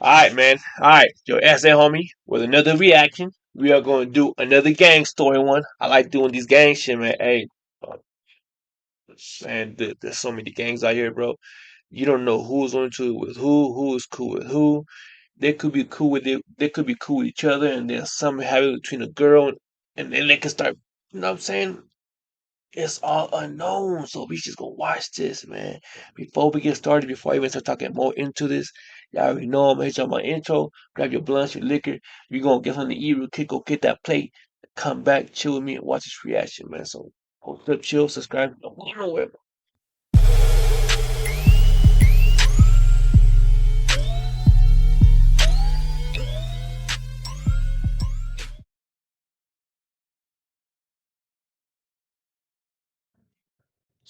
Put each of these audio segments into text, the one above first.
Alright, man. Alright, your essay, homie, with another reaction. We are going to do another gang story one. I like doing these gang shit, man. Hey, uh, man, there's so many gangs out here, bro. You don't know who's on to it with who is cool with who. They could be cool with it. They could be cool with each other, and then something happens between a girl, and then they can start. You know what I'm saying? It's all unknown, so we just gonna watch this, man. Before we get started, before I even start talking more into this, y'all already know I'm gonna hit y'all my intro. Grab your blunts, your liquor. We gonna get something to eat real quick. Go get that plate. Come back, chill with me, and watch this reaction, man. So hold up, chill, subscribe. Don't go nowhere.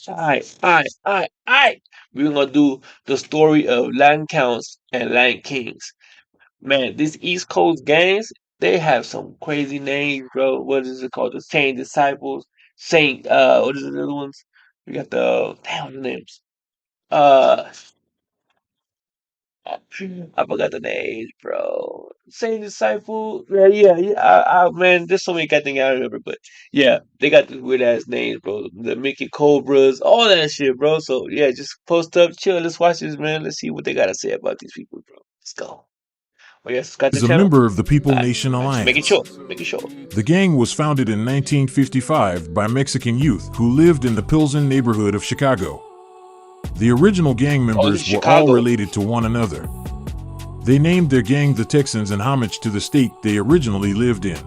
Alright. We're gonna do the story of Latin counts and Latin kings. Man, these East Coast gangs, they have some crazy names, bro. What is it called? The Saint Disciples, Saint, what is the other ones? We got the, damn the names. Uh, I forgot the names, bro. Saint Disciple, yeah. Man, there's so many goddamn I remember, but yeah, they got these weird ass names, bro. The Mickey Cobras, all that shit, bro. So yeah, just post up, chill. Let's watch this, man. Let's see what they gotta say about these people, bro. Let's go. Oh yeah, subscribe to Is the a channel. member of the People Alright, Nation man, just Alliance. making sure. The gang was founded in 1955 by Mexican youth who lived in the Pilsen neighborhood of Chicago. The original gang Oh, this is members were all Chicago. related to one another. They named their gang the Texans in homage to the state they originally lived in.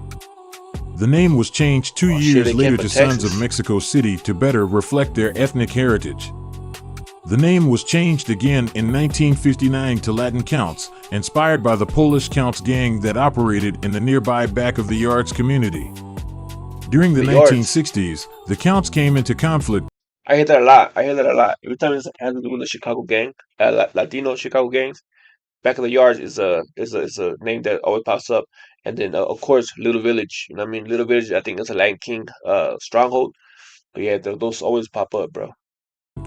The name was changed 2 Oh shit, years they later came from to Sons of Texas. Mexico City to better reflect their ethnic heritage. The name was changed again in 1959 to Latin Counts, inspired by the Polish Counts gang that operated in the nearby Back of the Yards community. During the The yards. 1960s, the Counts came into conflict. I hear that a lot. I hear that a lot. Every time it has to do with the Chicago gang, Latino Chicago gangs. Back of the yards is a name that always pops up. And then of course Little Village. You know what I mean? Little Village. I think that's a Latin King stronghold. But yeah, those always pop up, bro.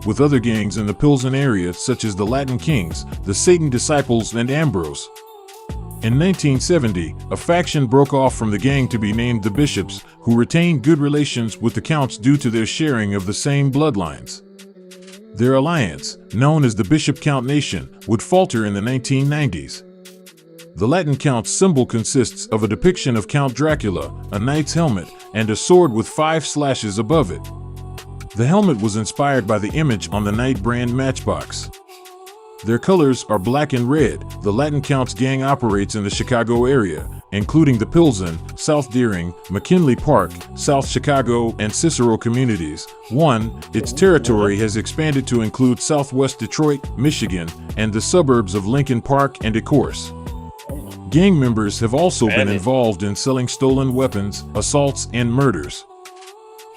With other gangs in the Pilsen area such as the Latin Kings, the Satan Disciples, and Ambrose. In 1970, a faction broke off from the gang to be named the Bishops, who retained good relations with the Counts due to their sharing of the same bloodlines. Their alliance, known as the Bishop Count Nation, would falter in the 1990s. The Latin Count's symbol consists of a depiction of Count Dracula, a knight's helmet, and a sword with 5 slashes above it. The helmet was inspired by the image on the Knight brand matchbox. Their colors are black and red. The Latin Counts gang operates in the Chicago area, including the Pilsen, South Deering, McKinley Park, South Chicago, and Cicero communities. Its territory has expanded to include Southwest Detroit, Michigan, and the suburbs of Lincoln Park and Ecorse. Gang members have also been involved in selling stolen weapons, assaults, and murders.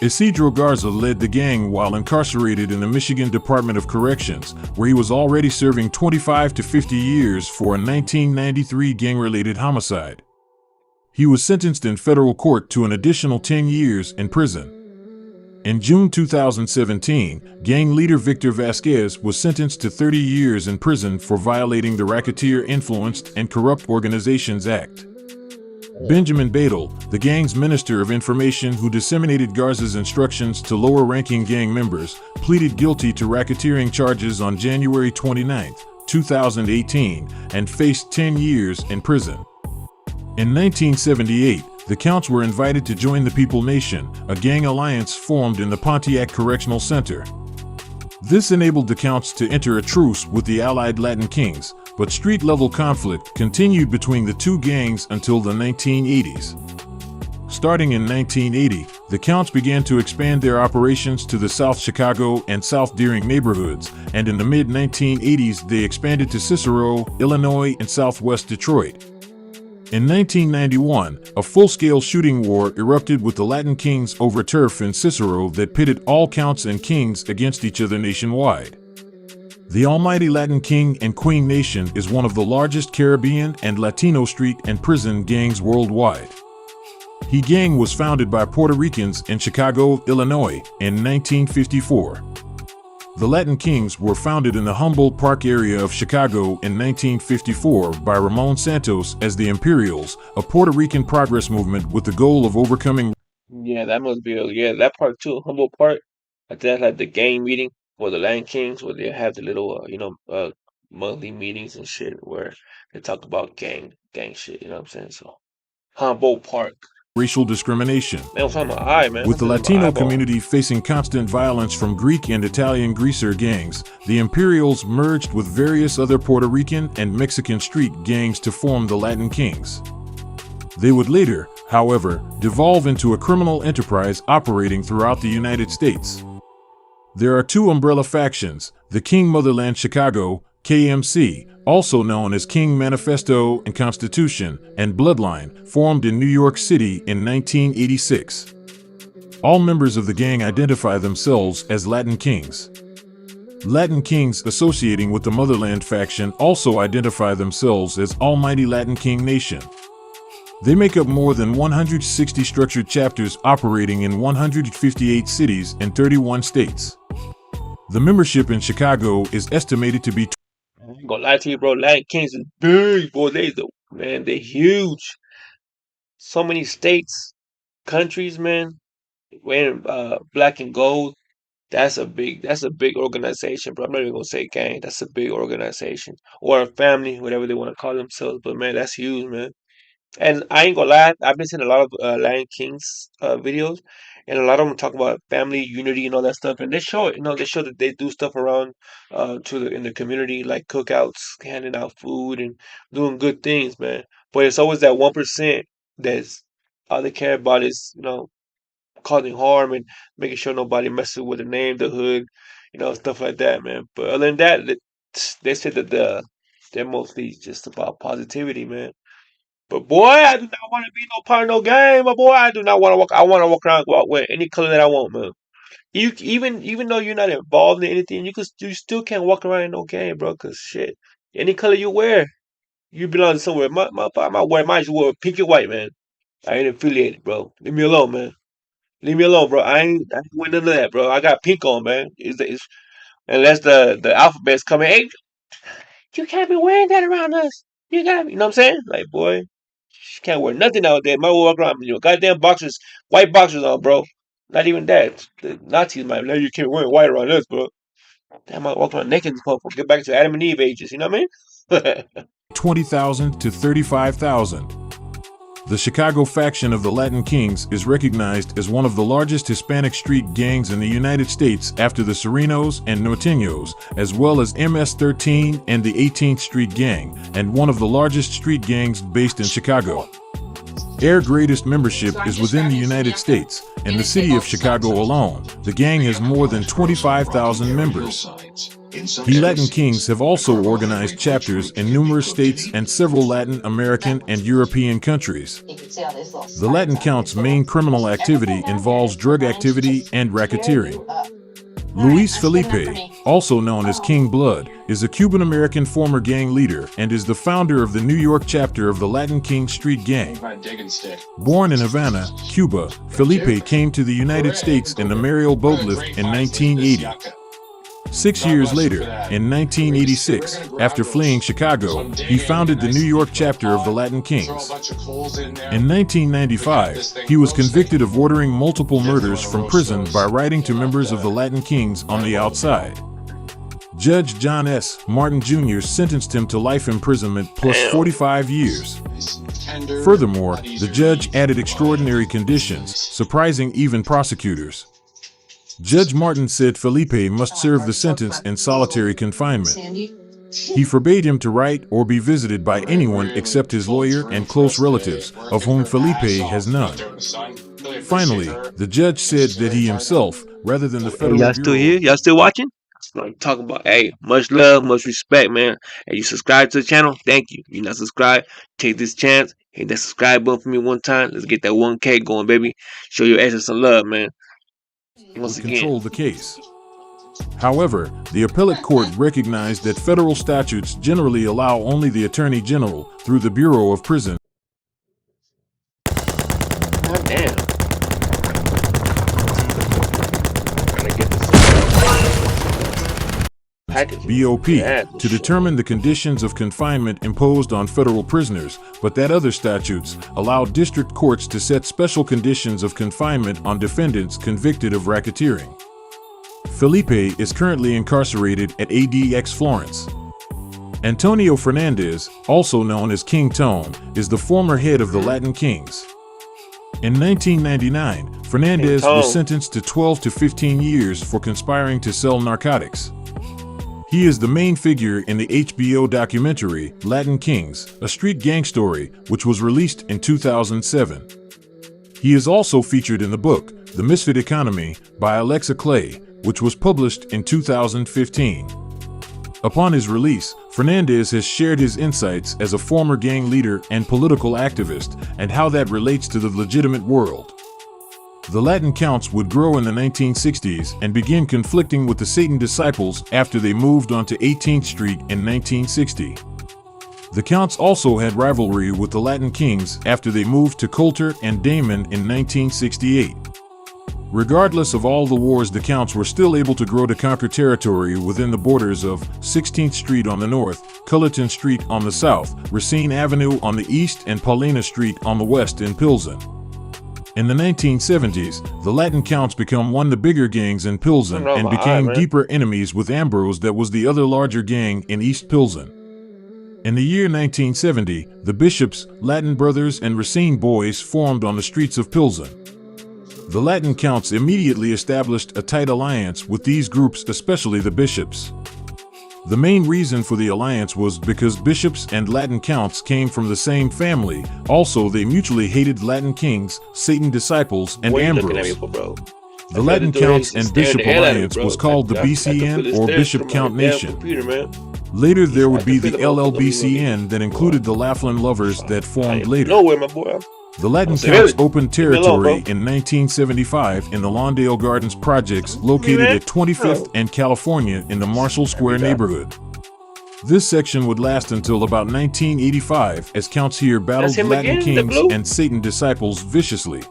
Isidro Garza led the gang while incarcerated in the Michigan Department of Corrections, where he was already serving 25 to 50 years for a 1993 gang-related homicide. He was sentenced in federal court to an additional 10 years in prison. In June 2017, gang leader Victor Vasquez was sentenced to 30 years in prison for violating the Racketeer Influenced and Corrupt Organizations Act. Benjamin Badel, the gang's Minister of Information who disseminated Garza's instructions to lower-ranking gang members, pleaded guilty to racketeering charges on January 29, 2018, and faced 10 years in prison. In 1978, the Counts were invited to join the People Nation, a gang alliance formed in the Pontiac Correctional Center. This enabled the Counts to enter a truce with the allied Latin Kings, but street-level conflict continued between the two gangs until the 1980s. Starting in 1980, the Counts began to expand their operations to the South Chicago and South Deering neighborhoods, and in the mid-1980s they expanded to Cicero, Illinois, and Southwest Detroit. In 1991, a full-scale shooting war erupted with the Latin Kings over turf in Cicero that pitted all Counts and Kings against each other nationwide. The Almighty Latin King and Queen Nation is one of the largest Caribbean and Latino street and prison gangs worldwide. The gang was founded by Puerto Ricans in Chicago, Illinois, in 1954. The Latin Kings were founded in the Humboldt Park area of Chicago in 1954 by Ramon Santos as the Imperials, a Puerto Rican progress movement with the goal of overcoming. Yeah, that must be yeah, that part too, humble part. I think that's like the gang meeting for the Land Kings where they have the little monthly meetings and shit where they talk about gang shit, you know what I'm saying? So Humboldt Park. Racial discrimination. Man, what's on my eye, man? With What's the in my Latino eyeball? community facing constant violence from Greek and Italian greaser gangs, the Imperials merged with various other Puerto Rican and Mexican street gangs to form the Latin Kings. They would later, however, devolve into a criminal enterprise operating throughout the United States. There are two umbrella factions, the King Motherland Chicago, KMC, also known as King Manifesto and Constitution, and Bloodline, formed in New York City in 1986. All members of the gang identify themselves as Latin Kings. Latin Kings associating with the Motherland faction also identify themselves as Almighty Latin King Nation. They make up more than 160 structured chapters operating in 158 cities and 31 states. The membership in Chicago is estimated to be. I ain't gonna lie to you, bro. Latin Kings is big, boy. Man, they huge. So many states, countries, man. Wearing black and gold. That's a big organization, bro. I'm not even gonna say gang. That's a big organization or a family, whatever they want to call themselves. But man, that's huge, man. And I ain't gonna lie, I've been seeing a lot of Lion King's videos, and a lot of them talk about family unity and all that stuff. And they show it, they show that they do stuff around in the community, like cookouts, handing out food, and doing good things, man. But it's always that 1% that's all they care about is causing harm and making sure nobody messes with the name, the hood, stuff like that, man. But other than that, they said that they're mostly just about positivity, man. But boy, I do not want to be no part of no game. But boy, I do not want to walk. I want to walk around with any color that I want, man. Even though you're not involved in anything, you still can't walk around in no game, bro. Cause shit, any color you wear, you belong to somewhere. I might wear mine. You wear pink and white, man. I ain't affiliated, bro. Leave me alone, man. Leave me alone, bro. I ain't wearing none of that, bro. I got pink on, man. Unless the alphabet's coming. Hey, you can't be wearing that around us. You know what I'm saying? Like, boy. She can't wear nothing out there. Might walk around, goddamn boxers, white boxers on, bro. Not even that. The Nazis might let you can't wear white around us, bro. They might walk around naked and get back to Adam and Eve ages. You know what I mean? 20,000 to 35,000. The Chicago faction of the Latin Kings is recognized as one of the largest Hispanic street gangs in the United States after the Serenos and Norteños, as well as MS-13 and the 18th Street Gang, and one of the largest street gangs based in Chicago. Their greatest membership is within the United States. In the city of Chicago alone, the gang has more than 25,000 members. The Latin Kings have also organized chapters in numerous states and several Latin American and European countries. The Latin Count's main criminal activity involves drug activity and racketeering. Luis Felipe, also known as King Blood, is a Cuban-American former gang leader and is the founder of the New York chapter of the Latin King Street Gang. Born in Havana, Cuba, Felipe came to the United States in the Mariel boat lift in 1980. 6 years later, in 1986, after fleeing Chicago, he founded the New York chapter of the Latin Kings. In 1995, he was convicted of ordering multiple murders from prison by writing to members of the Latin Kings on the outside. Judge John S. Martin Jr. sentenced him to life imprisonment plus 45 years. Furthermore, the judge added extraordinary conditions, surprising even prosecutors. Judge Martin said Felipe must serve the sentence in solitary confinement. He forbade him to write or be visited by anyone except his lawyer and close relatives, of whom Felipe has none. Finally, the judge said that he himself, rather than the federal Y'all still here? Y'all still watching? That's what I'm talking about. Hey, much love, much respect, man. Hey, you subscribe to the channel? Thank you. You're not subscribed? Take this chance. Hit that subscribe button for me one time. Let's get that 1K going, baby. Show your exes some love, man. Once again. Control the case. However, the appellate court recognized that federal statutes generally allow only the Attorney General, through the Bureau of Prisons. God damn. BOP, Yeah, to determine the conditions of confinement imposed on federal prisoners, but that other statutes allowed district courts to set special conditions of confinement on defendants convicted of racketeering. Felipe is currently incarcerated at ADX Florence. Antonio Fernandez, also known as King Tone, is the former head of the Latin Kings. In 1999, Fernandez was sentenced to 12 to 15 years for conspiring to sell narcotics. He is the main figure in the HBO documentary Latin Kings, a street gang story, which was released in 2007. He is also featured in the book, The Misfit Economy, by Alexa Clay, which was published in 2015. Upon his release, Fernandez has shared his insights as a former gang leader and political activist and how that relates to the legitimate world. The Latin counts would grow in the 1960s and begin conflicting with the Satan disciples after they moved onto 18th Street in 1960. The counts also had rivalry with the Latin Kings after they moved to Coulter and Damon in 1968. Regardless of all the wars, the counts were still able to grow to conquer territory within the borders of 16th Street on the north, Culleton Street on the south, Racine Avenue on the east, and Paulina Street on the west in Pilsen. In the 1970s, the Latin counts became one of the bigger gangs in Pilsen and became deeper enemies with Ambrose, that was the other larger gang in East Pilsen. In the year 1970, the Bishops, Latin Brothers, and Racine Boys formed on the streets of Pilsen. The Latin counts immediately established a tight alliance with these groups, especially the Bishops. The main reason for the alliance was because Bishops and Latin counts came from the same family. Also, they mutually hated Latin Kings, Satan disciples, and Ambrose. The Latin counts and Bishop alliance was called the BCN, or Bishop Count Nation. Later, there would be the LLBCN that included the Laughlin Lovers that formed later. The Latin counts opened territory in 1975 in the Lawndale Gardens projects located at 25th and California in the Marshall Square neighborhood. This section would last until about 1985 as counts here battled Latin Kings and Satan disciples viciously.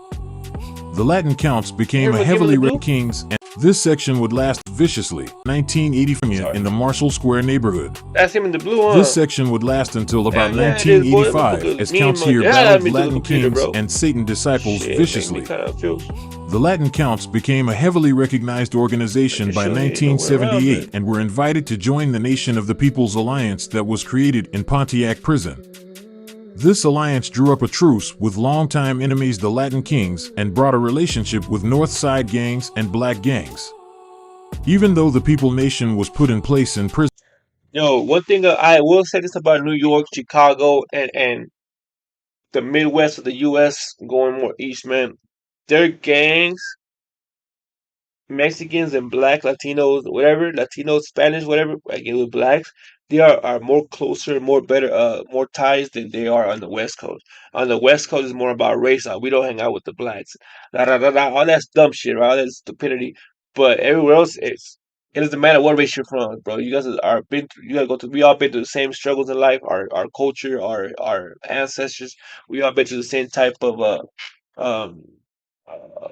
The Latin counts became a heavily red Kings, and this section would last viciously 1985 in the Marshall Square neighborhood. That's him in the blue one. This section would last until about 1985 as counts here battled Latin Kings and Satan disciples viciously. The Latin counts became a heavily recognized organization by 1978 and were invited to join the Nation of the People's Alliance that was created in Pontiac Prison. This alliance drew up a truce with longtime enemies, the Latin Kings, and brought a relationship with North Side gangs and black gangs. Even though the People Nation was put in place in prison. Yo, one thing I will say this about New York, Chicago, and the Midwest of the U.S. going more east, man. Their gangs, Mexicans and black Latinos, whatever, Latinos, Spanish, whatever, again with blacks, they are more closer, more better, more ties than they are on the West Coast. On the West Coast, it's more about race. We don't hang out with the blacks. All that's dumb shit, right? All that stupidity. But everywhere else, it doesn't matter what race you're from, bro. You guys are been through, you gotta go through. We all been through the same struggles in life. Our culture, our ancestors. We all been through the same type of um, uh,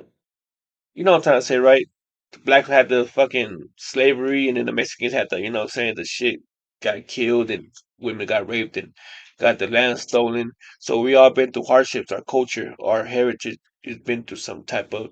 you know what I'm trying to say, right? The blacks had the fucking slavery, and then the Mexicans had the, you know what I'm saying, the shit got killed, and women got raped, and got the land stolen. So we all been through hardships. Our culture, our heritage has been through some type of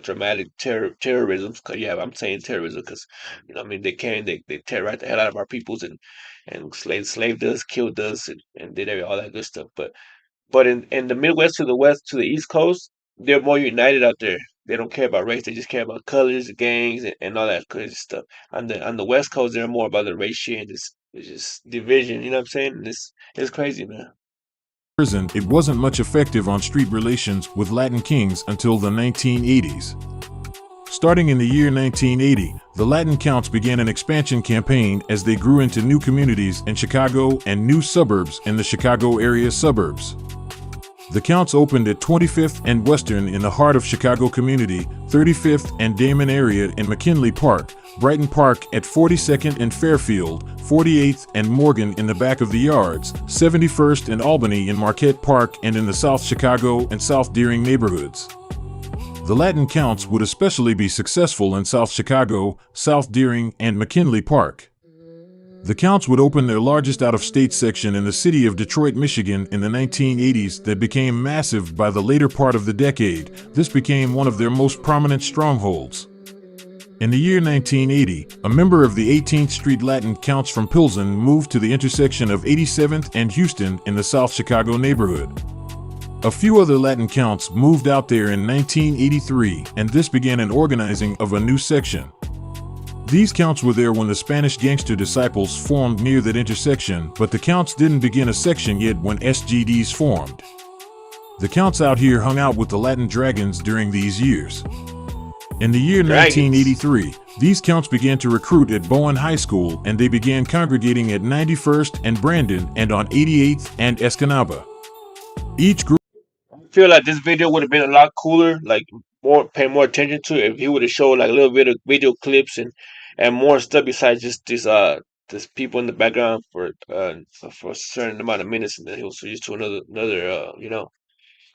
dramatic terrorism. Yeah, I'm saying terrorism because, you know, what I mean, they terrorized the hell out of our peoples, and slaved us, killed us, and did all that good stuff. But in the Midwest to the West to the East Coast, they're more united out there. They don't care about race. They just care about colors, gangs, and all that crazy stuff. On the West Coast, they're more about the race shit and it's just division. You know what I'm saying? And it's crazy, man. Prison, it wasn't much effective on street relations with Latin Kings until the 1980s. Starting in the year 1980, the Latin counts began an expansion campaign as they grew into new communities in Chicago and new suburbs in the Chicago area suburbs. The counts opened at 25th and Western in the heart of Chicago community, 35th and Damon area in McKinley Park, Brighton Park at 42nd and Fairfield, 48th and Morgan in the back of the yards, 71st and Albany in Marquette Park, and in the South Chicago and South Deering neighborhoods. The Latin counts would especially be successful in South Chicago, South Deering, and McKinley Park. The Counts would open their largest out-of-state section in the city of Detroit, Michigan in the 1980s that became massive by the later part of the decade. This became one of their most prominent strongholds. In the year 1980, a member of the 18th Street Latin Counts from Pilsen moved to the intersection of 87th and Houston in the South Chicago neighborhood. A few other Latin Counts moved out there in 1983, and this began an organizing of a new section. These Counts were there when the Spanish gangster disciples formed near that intersection, but the Counts didn't begin a section yet when SGDs formed. The Counts out here hung out with the Latin Dragons during these years. In the year 1983, these Counts began to recruit at Bowen High School, and they began congregating at 91st and Brandon and on 88th and Escanaba. Each group I feel like this video would have been a lot cooler, like pay more attention to it if he would have showed like a little bit of video clips and more stuff besides just this people in the background for a certain amount of minutes, and then he'll switch to another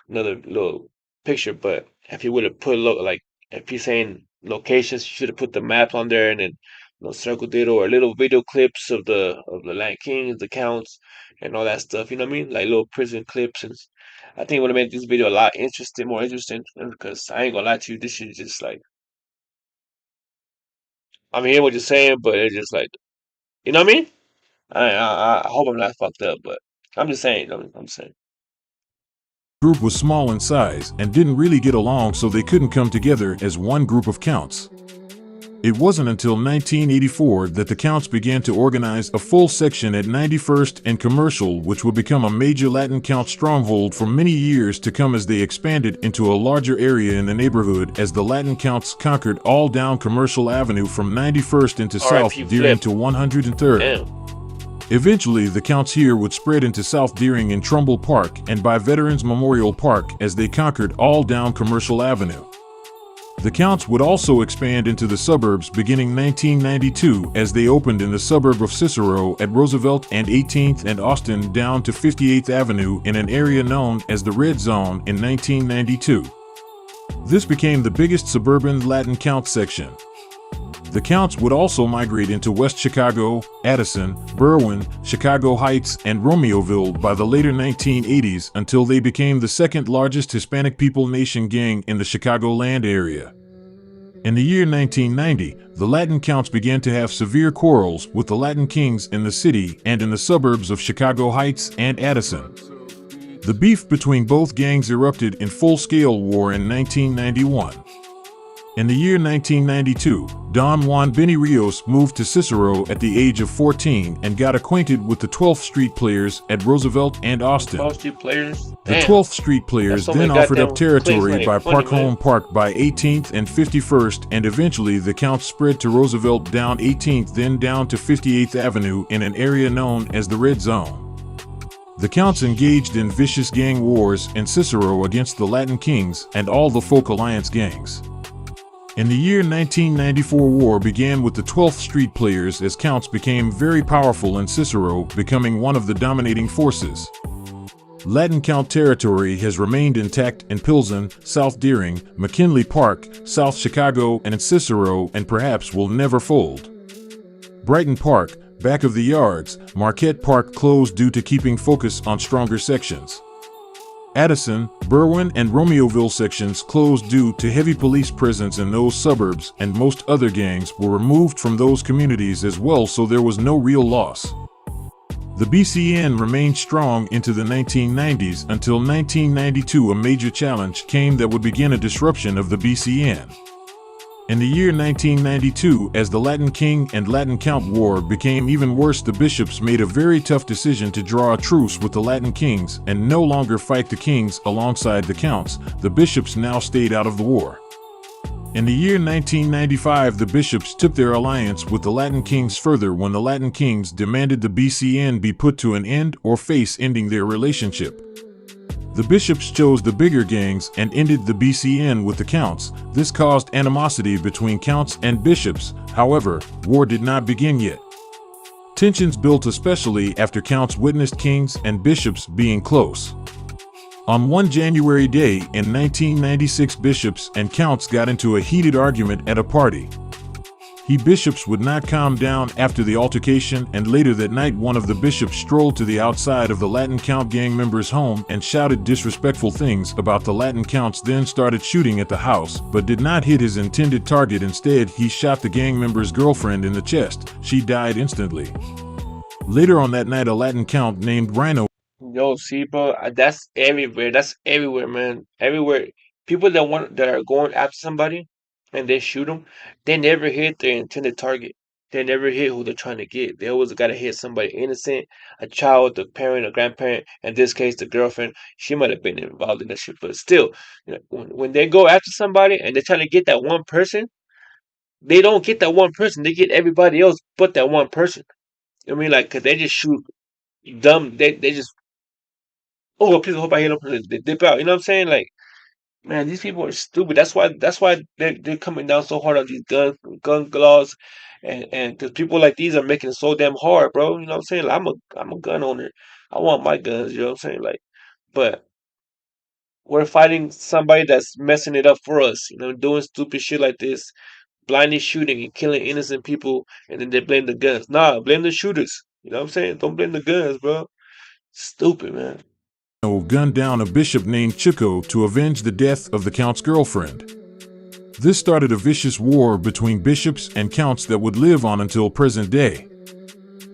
another little picture. But if he would have put like if he's saying locations, he should have put the map on there and then circled it, or little video clips of the Land Kings, the Counts, and all that stuff. You know what I mean? Like little prison clips, and I think it would have made this video a lot more interesting. Because I ain't gonna lie to you, this shit is just like I'm hearing what you're saying, but it's just like you know what I mean? I hope I'm not fucked up, but I'm just saying. I'm saying. group was small in size and didn't really get along, so they couldn't come together as one group of Counts. It wasn't until 1984 that the Counts began to organize a full section at 91st and Commercial, which would become a major Latin Count stronghold for many years to come as they expanded into a larger area in the neighborhood as the Latin Counts conquered all down Commercial Avenue from 91st into South Deering to 103rd. Damn. Eventually, the Counts here would spread into South Deering and Trumbull Park and by Veterans Memorial Park as they conquered all down Commercial Avenue. The Counts would also expand into the suburbs beginning 1992 as they opened in the suburb of Cicero at Roosevelt and 18th and Austin down to 58th Avenue in an area known as the Red Zone in 1992. This became the biggest suburban Latin Count section. The Counts would also migrate into West Chicago, Addison, Berwyn, Chicago Heights, and Romeoville by the later 1980s until they became the second largest Hispanic People Nation gang in the Chicagoland area. In the year 1990, the Latin Counts began to have severe quarrels with the Latin Kings in the city and in the suburbs of Chicago Heights and Addison. The beef between both gangs erupted in full-scale war in 1991. In the year 1992, Don Juan Benny Rios moved to Cicero at the age of 14 and got acquainted with the 12th Street Players at Roosevelt and Austin. 12th Street Players? The 12th Street Players then offered up territory by Park Park by 18th and 51st, and eventually the Counts spread to Roosevelt down 18th, then down to 58th Avenue in an area known as the Red Zone. The Counts engaged in vicious gang wars in Cicero against the Latin Kings and all the Folk Alliance gangs. In the year 1994, war began with the 12th Street Players as Counts became very powerful in Cicero, becoming one of the dominating forces. Latin Count territory has remained intact in Pilsen, South Deering, McKinley Park, South Chicago, and in Cicero, and perhaps will never fold. Brighton Park, back of the yards, Marquette Park closed due to keeping focus on stronger sections. Addison, Berwyn, and Romeoville sections closed due to heavy police presence in those suburbs, and most other gangs were removed from those communities as well, so there was no real loss. The BCN remained strong into the 1990s until 1992 a major challenge came that would begin a disruption of the BCN. In the year 1992, as the Latin King and Latin Count war became even worse, the bishops made a very tough decision to draw a truce with the Latin Kings and no longer fight the Kings alongside the Counts. The bishops now stayed out of the war. In the year 1995, the bishops took their alliance with the Latin Kings further when the Latin Kings demanded the BCN be put to an end or face ending their relationship. The bishops chose the bigger gangs and ended the BCN with the Counts. This caused animosity between Counts and bishops. However, war did not begin yet. Tensions built especially after Counts witnessed Kings and bishops being close. On one January day in 1996, bishops and Counts got into a heated argument at a party. He bishops would not calm down after the altercation, and later that night one of the bishops strolled to the outside of the Latin Count gang member's home and shouted disrespectful things about the Latin Counts, then started shooting at the house, but did not hit his intended target. Instead, he shot the gang member's girlfriend in the chest. She died instantly. Later on that night, a Latin Count named Rhino. Yo, see, bro, that's everywhere. That's everywhere, man. Everywhere. People that are going after somebody and they shoot them, they never hit their intended target. They never hit who they're trying to get. They always got to hit somebody innocent, a child, a parent, a grandparent. In this case, the girlfriend. She might have been involved in that shit, but still, when they go after somebody and they're trying to get that one person, they don't get that one person. They get everybody else but that one person. I mean, like, 'cause they just shoot dumb. They just, oh, please hope I hit them. They dip out. You know what I'm saying? Like, man, these people are stupid. That's why they're coming down so hard on these gun laws, and because people like these are making it so damn hard, bro. You know what I'm saying? Like, I'm a gun owner. I want my guns. You know what I'm saying? Like, but we're fighting somebody that's messing it up for us. You know, doing stupid shit like this, blindly shooting and killing innocent people, and then they blame the guns. Nah, blame the shooters. You know what I'm saying? Don't blame the guns, bro. Stupid, man. Gunned down a bishop named Chico to avenge the death of the Count's girlfriend. This started a vicious war between bishops and counts that would live on until present day.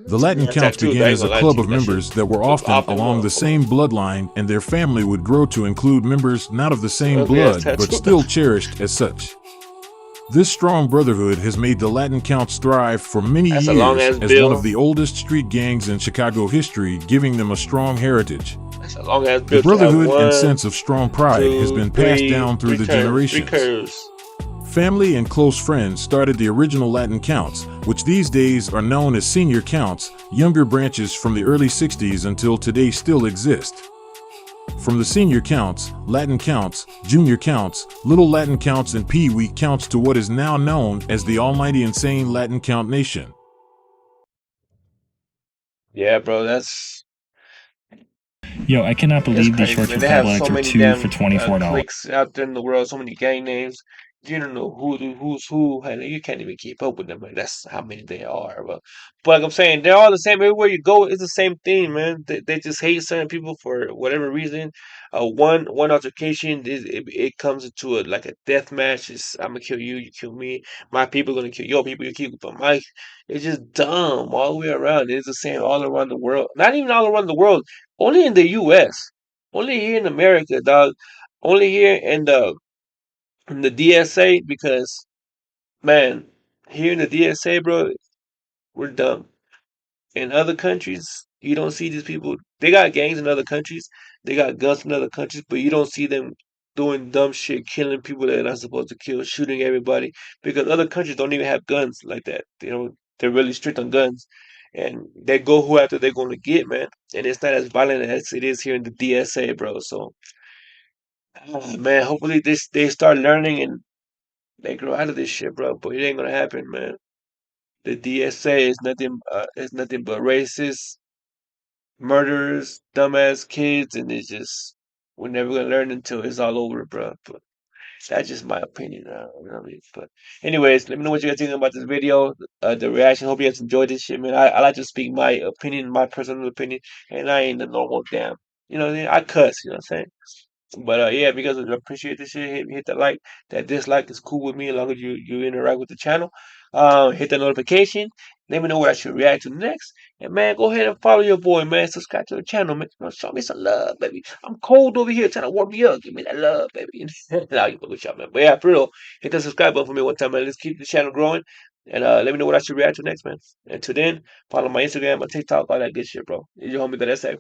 The Latin Yeah, Counts tattoos. I began ain't as a gonna lie to club you. of That shit members that were look often awful, along the motherfucker. same bloodline, and their family would grow to include members not of the same Ugly ass blood, but tattoo. still cherished as such. This strong brotherhood has made the Latin Counts thrive for many That's a long years ass as one of bill. the oldest street gangs in Chicago history, giving them a strong heritage. That's a long ass The bill to have brotherhood and one, sense of strong pride has two, been passed down through three the turns, three generations. curves. Family and close friends started the original Latin Counts, which these days are known as Senior Counts, younger branches from the early 60s until today still exist. From the Senior Counts, Latin Counts, Junior Counts, Little Latin Counts, and Pee-wee Counts to what is now known as the Almighty Insane Latin Count Nation. Yeah, bro, that's Yo, I cannot it's believe these crazy, shorts man. with They crab have so legs are many 2 for damn $24. cliques out there in the world, so many gang names. You don't know who's who, and you can't even keep up with them. Man. That's how many they are, bro. But like I'm saying, they're all the same. Everywhere you go, it's the same thing, man. They just hate certain people for whatever reason. One altercation, it comes into a like a death match. It's I'm gonna kill you, you kill me. My people gonna kill your people, you kill. But my, it's just dumb all the way around. It's the same all around the world. Not even all around the world. Only in the U.S. Only here in America, dog. Only here in the DSA because, man, here in the DSA, bro, we're dumb. In other countries, you don't see these people. They got gangs in other countries. They got guns in other countries, but you don't see them doing dumb shit, killing people that they're not supposed to kill, shooting everybody because other countries don't even have guns like that. They're really strict on guns, and they go who after they're going to get, man. And it's not as violent as it is here in the DSA, bro. So, man, hopefully they start learning and they grow out of this shit, bro. But it ain't gonna happen, man. The DSA is nothing but racist, murderers, dumbass kids, and it's just we're never gonna learn until it's all over, bro. But that's just my opinion. You know what I mean? But anyways, let me know what you guys think about this video, the reaction. Hope you guys enjoyed this shit, man. I like to speak my opinion, my personal opinion, and I ain't the normal damn. You know what I mean? I cuss. You know what I'm saying? But yeah, because I appreciate this shit, hit that like. That dislike is cool with me as long as you interact with the channel. Hit the notification. Let me know what I should react to next. And man, go ahead and follow your boy, man. Subscribe to the channel, man. Show me some love, baby. I'm cold over here trying to warm me up. Give me that love, baby. Nah, you good shot, man. But yeah, for real, hit the subscribe button for me one time, man. Let's keep the channel growing. And let me know what I should react to next, man. Until then, follow my Instagram, my TikTok, all that good shit, bro. It's your homie that I say.